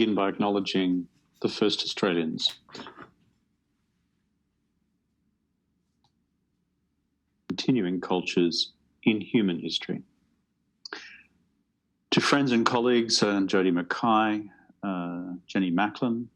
begin by acknowledging the first Australians. Continuing cultures in human history. To friends and colleagues, Jodie Mackay, Jenny Macklin,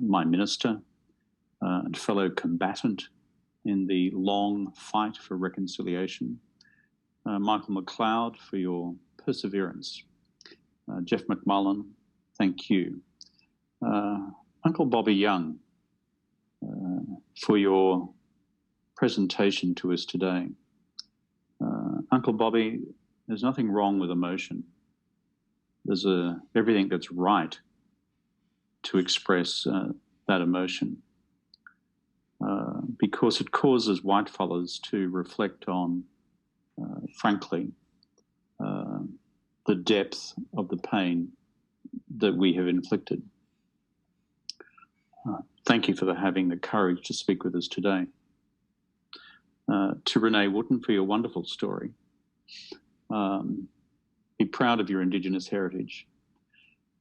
my minister, and fellow combatant in the long fight for reconciliation, Michael McLeod, for your perseverance, Jeff McMullen, thank you, Uncle Bobby Young, for your presentation to us today. Uncle Bobby, there's nothing wrong with emotion. There's everything that's right to express that emotion, because it causes whitefellas to reflect on, frankly, the depth of the pain that we have inflicted. Thank you for having the courage to speak with us today. To Renee Wooten for your wonderful story. Be proud of your Indigenous heritage.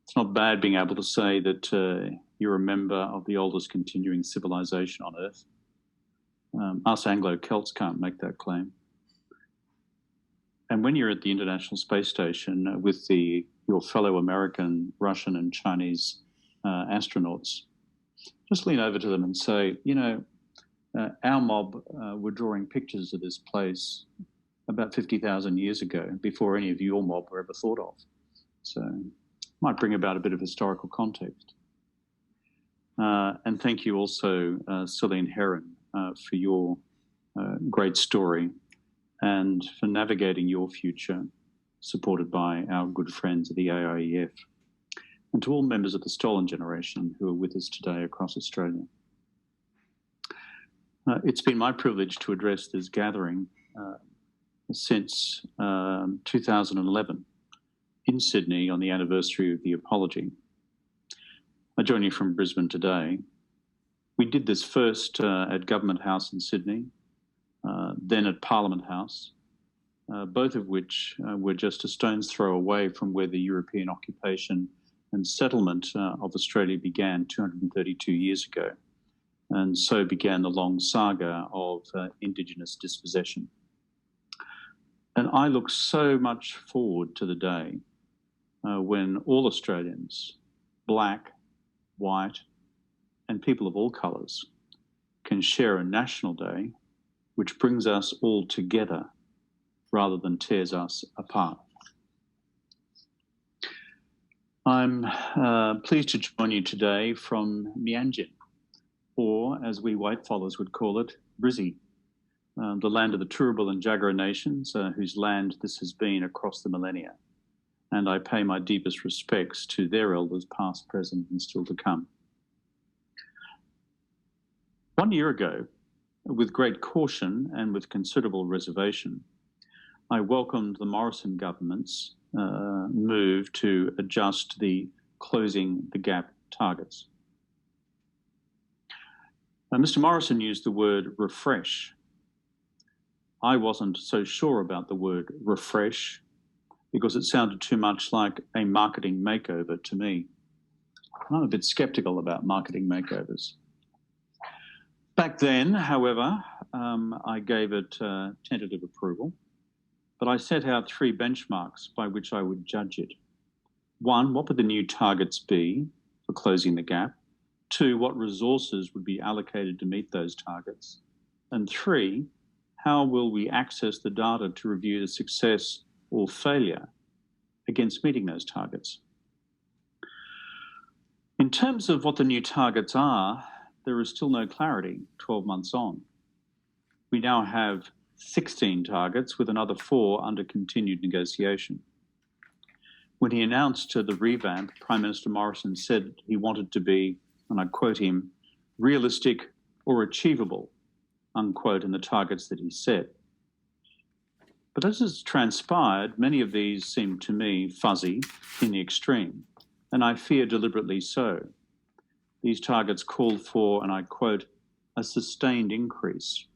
It's not bad being able to say that you're a member of the oldest continuing civilization on Earth. Us Anglo-Celts can't make that claim. And when you're at the International Space Station with your fellow American, Russian and Chinese astronauts, just lean over to them and say, you know, our mob were drawing pictures of this place about 50,000 years ago, before any of your mob were ever thought of. So might bring about a bit of historical context. And thank you also, Celine Heron, for your great story and for navigating your future, supported by our good friends at the AIEF, and to all members of the Stolen Generation who are with us today across Australia. It's been my privilege to address this gathering since 2011 in Sydney on the anniversary of the apology. I join you from Brisbane today. We did this first at Government House in Sydney, then at Parliament House, both of which were just a stone's throw away from where the European occupation and settlement of Australia began 232 years ago. And so began the long saga of Indigenous dispossession. And I look so much forward to the day when all Australians, black, white, and people of all colours, can share a national day which brings us all together rather than tears us apart. I'm pleased to join you today from Mianjin, or as we whitefellas would call it, Brizzy, the land of the Turrbal and Jagera nations, whose land this has been across the millennia. And I pay my deepest respects to their elders, past, present, and still to come. 1 year ago, with great caution and with considerable reservation, I welcomed the Morrison government's move to adjust the closing the gap targets. Mr. Morrison used the word refresh. I wasn't so sure about the word refresh because it sounded too much like a marketing makeover to me. I'm a bit skeptical about marketing makeovers. Back then, however, I gave it tentative approval, but I set out 3 benchmarks by which I would judge it. 1, what would the new targets be for closing the gap? 2, what resources would be allocated to meet those targets? And 3, how will we access the data to review the success or failure against meeting those targets? In terms of what the new targets are, there is still no clarity 12 months on. We now have 16 targets with another 4 under continued negotiation. When he announced the revamp, Prime Minister Morrison said he wanted to be, and I quote him, realistic or achievable, unquote, in the targets that he set. But as has transpired, many of these seem to me fuzzy in the extreme, and I fear deliberately so. These targets called for, and I quote, a sustained increase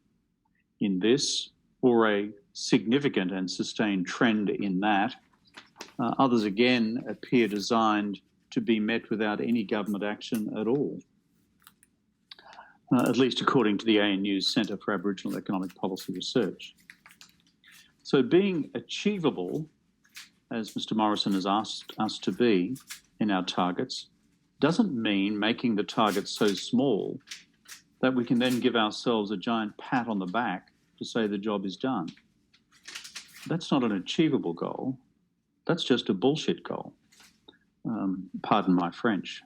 in this or a significant and sustained trend in that. Others again appear designed to be met without any government action at all, at least according to the ANU's Centre for Aboriginal Economic Policy Research. So being achievable, as Mr Morrison has asked us to be in our targets, doesn't mean making the targets so small that we can then give ourselves a giant pat on the back to say the job is done. That's not an achievable goal. That's just a bullshit goal. Pardon my French.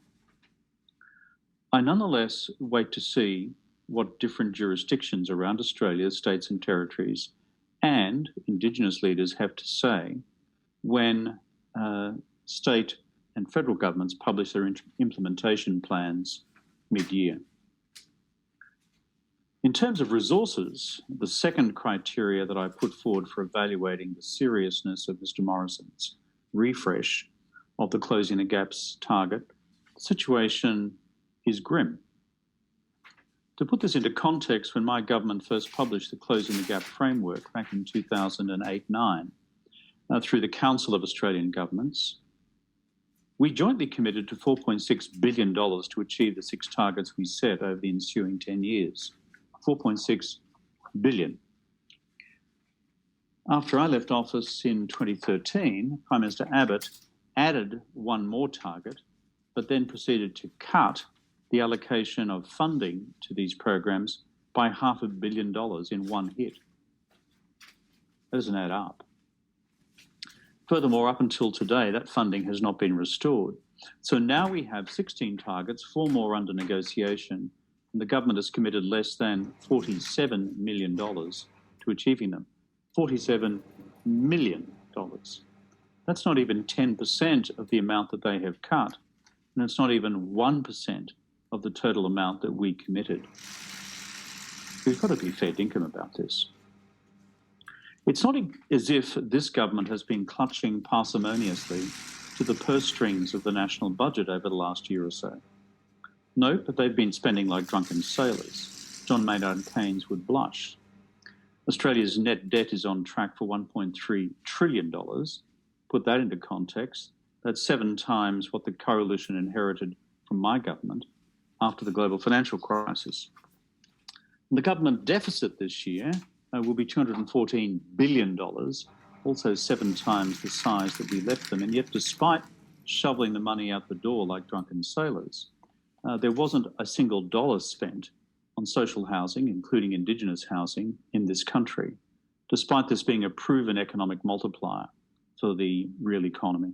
I nonetheless wait to see what different jurisdictions around Australia, states and territories, and Indigenous leaders have to say when state and federal governments publish their implementation plans mid-year. In terms of resources, the second criteria that I put forward for evaluating the seriousness of Mr Morrison's refresh of the Closing the Gaps target, the situation is grim. To put this into context, when my government first published the Closing the Gap framework back in 2008-9, through the Council of Australian Governments, we jointly committed to $4.6 billion to achieve the 6 targets we set over the ensuing 10 years. 4.6 billion. After I left office in 2013, Prime Minister Abbott added one more target, but then proceeded to cut the allocation of funding to these programs by $500 million in one hit. That doesn't add up. Furthermore, up until today, that funding has not been restored. So now we have 16 targets, 4 more under negotiation, and the government has committed less than $47 million to achieving them. $47 million. That's not even 10% of the amount that they have cut, and it's not even 1% of the total amount that we committed. We've got to be fair dinkum about this. It's not as if this government has been clutching parsimoniously to the purse strings of the national budget over the last year or so. No, but they've been spending like drunken sailors. John Maynard Keynes would blush. Australia's net debt is on track for $1.3 trillion. Put that into context, that's 7 times what the coalition inherited from my government after the global financial crisis. The government deficit this year will be $214 billion, also 7 times the size that we left them. And yet, despite shoveling the money out the door like drunken sailors, there wasn't a single dollar spent on social housing, including Indigenous housing, in this country, despite this being a proven economic multiplier for the real economy.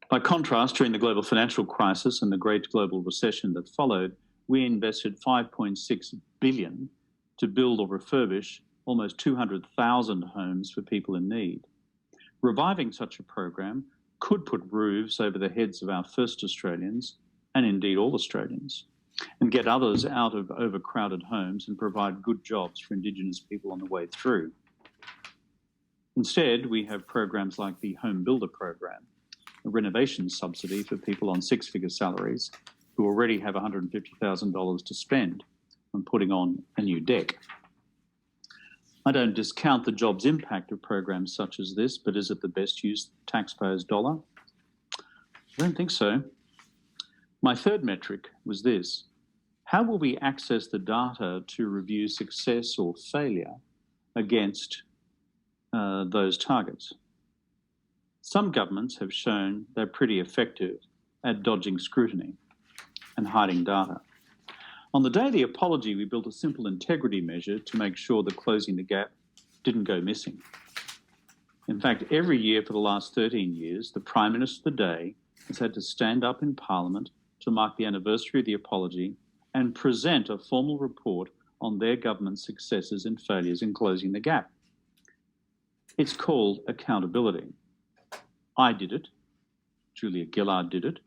By contrast, during the global financial crisis and the great global recession that followed, we invested $5.6 billion to build or refurbish almost 200,000 homes for people in need. Reviving such a program could put roofs over the heads of our first Australians, and indeed all Australians, and get others out of overcrowded homes and provide good jobs for Indigenous people on the way through. Instead, we have programs like the Home Builder Program, a renovation subsidy for people on 6-figure salaries who already have $150,000 to spend on putting on a new deck. I don't discount the jobs impact of programs such as this, but is it the best use of the taxpayer's dollar? I don't think so. My third metric was this: how will we access the data to review success or failure against those targets? Some governments have shown they're pretty effective at dodging scrutiny and hiding data. On the day of the apology, we built a simple integrity measure to make sure that Closing the Gap didn't go missing. In fact, every year for the last 13 years, the Prime Minister of the day has had to stand up in Parliament to mark the anniversary of the apology and present a formal report on their government's successes and failures in closing the gap. It's called accountability. I did it, Julia Gillard did it,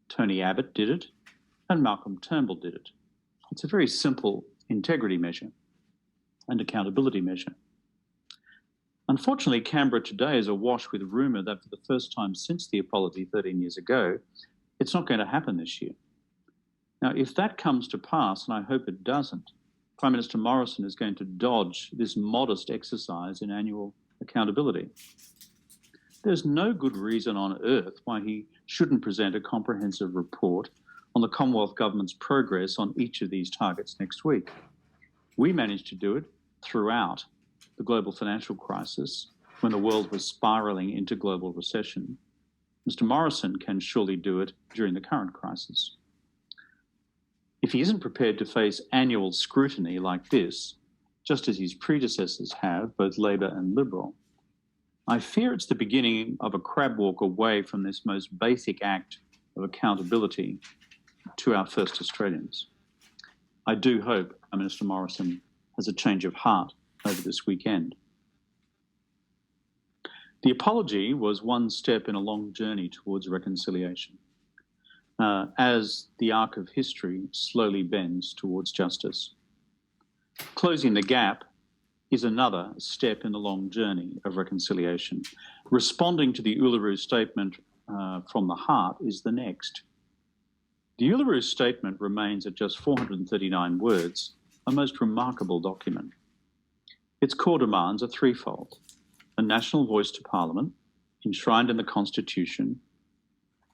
Tony Abbott did it, and Malcolm Turnbull did it. It's a very simple integrity measure and accountability measure. Unfortunately, Canberra today is awash with rumour that for the first time since the apology 13 years ago, it's not going to happen this year. Now, if that comes to pass, and I hope it doesn't, Prime Minister Morrison is going to dodge this modest exercise in annual accountability. There's no good reason on earth why he shouldn't present a comprehensive report on the Commonwealth Government's progress on each of these targets next week. We managed to do it throughout the global financial crisis when the world was spiralling into global recession. Mr. Morrison can surely do it during the current crisis. If he isn't prepared to face annual scrutiny like this, just as his predecessors have, both Labor and Liberal, I fear it's the beginning of a crab walk away from this most basic act of accountability to our first Australians. I do hope Minister Morrison has a change of heart over this weekend. The apology was one step in a long journey towards reconciliation, as the arc of history slowly bends towards justice. Closing the gap is another step in the long journey of reconciliation. Responding to the Uluru Statement from the heart is the next. The Uluru Statement remains at just 439 words, a most remarkable document. Its core demands are threefold: a national voice to Parliament, enshrined in the Constitution,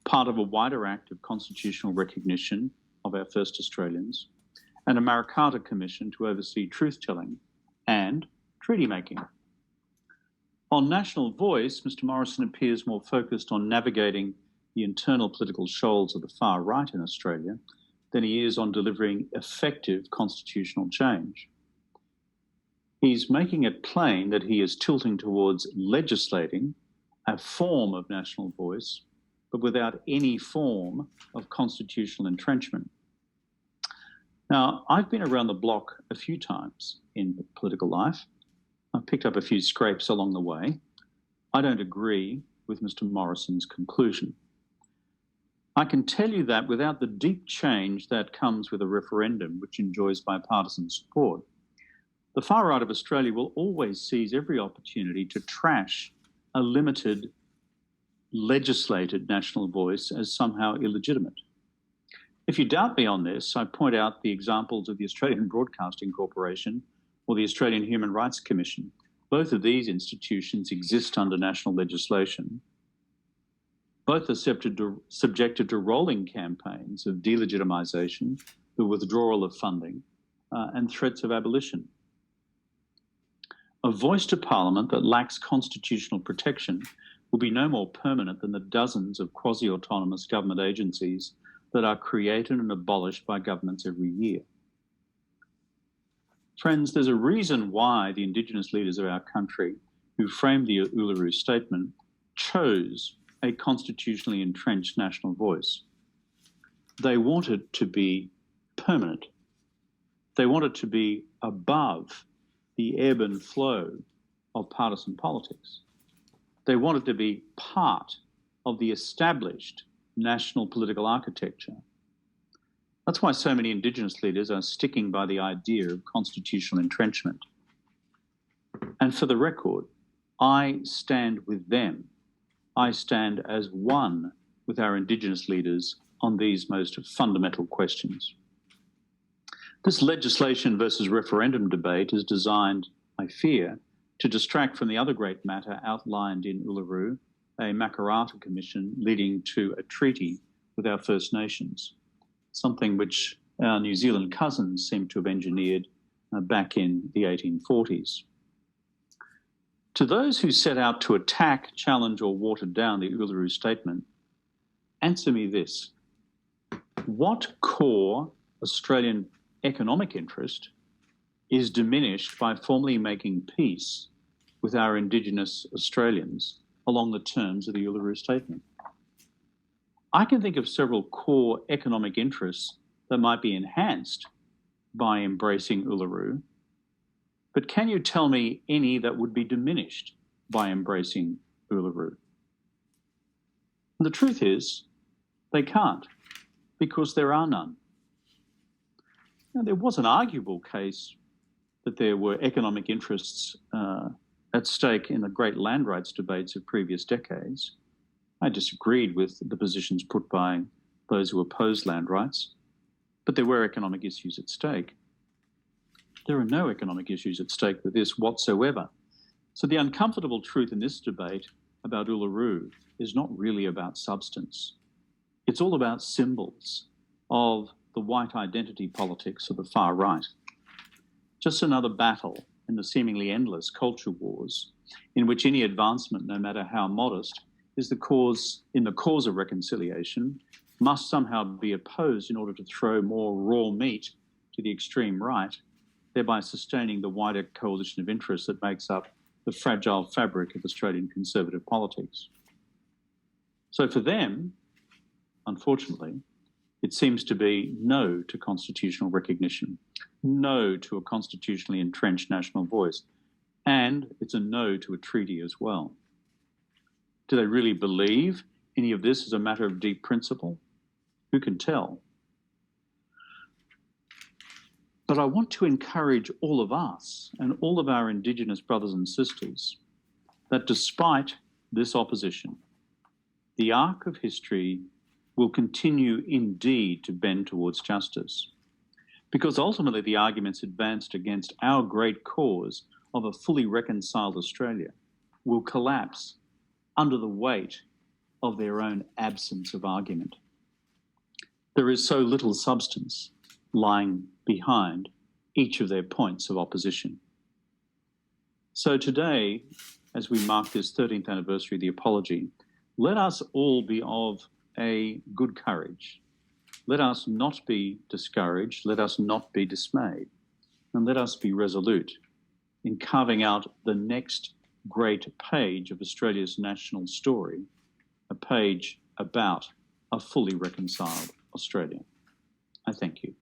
part of a wider act of constitutional recognition of our first Australians, and a Maricata Commission to oversee truth-telling and treaty-making. On national voice, Mr. Morrison appears more focused on navigating the internal political shoals of the far right in Australia than he is on delivering effective constitutional change. He's making it plain that he is tilting towards legislating a form of national voice, but without any form of constitutional entrenchment. Now, I've been around the block a few times in political life. I've picked up a few scrapes along the way. I don't agree with Mr. Morrison's conclusion. I can tell you that without the deep change that comes with a referendum which enjoys bipartisan support, the far right of Australia will always seize every opportunity to trash a limited, legislated national voice as somehow illegitimate. If you doubt me on this, I point out the examples of the Australian Broadcasting Corporation or the Australian Human Rights Commission. Both of these institutions exist under national legislation. Both are subjected to rolling campaigns of delegitimisation, the withdrawal of funding, and threats of abolition. A voice to Parliament that lacks constitutional protection will be no more permanent than the dozens of quasi-autonomous government agencies that are created and abolished by governments every year. Friends, there's a reason why the Indigenous leaders of our country who framed the Uluru Statement chose a constitutionally entrenched national voice. They wanted to be permanent. They wanted to be above the ebb and flow of partisan politics. They wanted to be part of the established national political architecture. That's why so many Indigenous leaders are sticking by the idea of constitutional entrenchment. And for the record, I stand with them. I stand as one with our Indigenous leaders on these most fundamental questions. This legislation versus referendum debate is designed, I fear, to distract from the other great matter outlined in Uluru, a Maricata Commission leading to a treaty with our First Nations, something which our New Zealand cousins seem to have engineered back in the 1840s. To those who set out to attack, challenge, or water down the Uluru Statement, answer me this. What core Australian economic interest is diminished by formally making peace with our Indigenous Australians along the terms of the Uluru Statement? I can think of several core economic interests that might be enhanced by embracing Uluru, but can you tell me any that would be diminished by embracing Uluru? And the truth is, they can't, because there are none. Now, there was an arguable case that there were economic interests at stake in the great land rights debates of previous decades. I disagreed with the positions put by those who opposed land rights, but there were economic issues at stake. There are no economic issues at stake with this whatsoever. So the uncomfortable truth in this debate about Uluru is not really about substance. It's all about symbols of the white identity politics of the far right. Just another battle in the seemingly endless culture wars in which any advancement, no matter how modest, is the cause of reconciliation must somehow be opposed in order to throw more raw meat to the extreme right, thereby sustaining the wider coalition of interests that makes up the fragile fabric of Australian conservative politics. So for them, unfortunately, it seems to be no to constitutional recognition, no to a constitutionally entrenched national voice, and it's a no to a treaty as well. Do they really believe any of this is a matter of deep principle? Who can tell? But I want to encourage all of us and all of our Indigenous brothers and sisters that despite this opposition, the arc of history will continue indeed to bend towards justice. Because ultimately the arguments advanced against our great cause of a fully reconciled Australia will collapse under the weight of their own absence of argument. There is so little substance lying behind each of their points of opposition. So today, as we mark this 13th anniversary of the apology, let us all be of a good courage. Let us not be discouraged. Let us not be dismayed. And let us be resolute in carving out the next great page of Australia's national story, a page about a fully reconciled Australia. I thank you.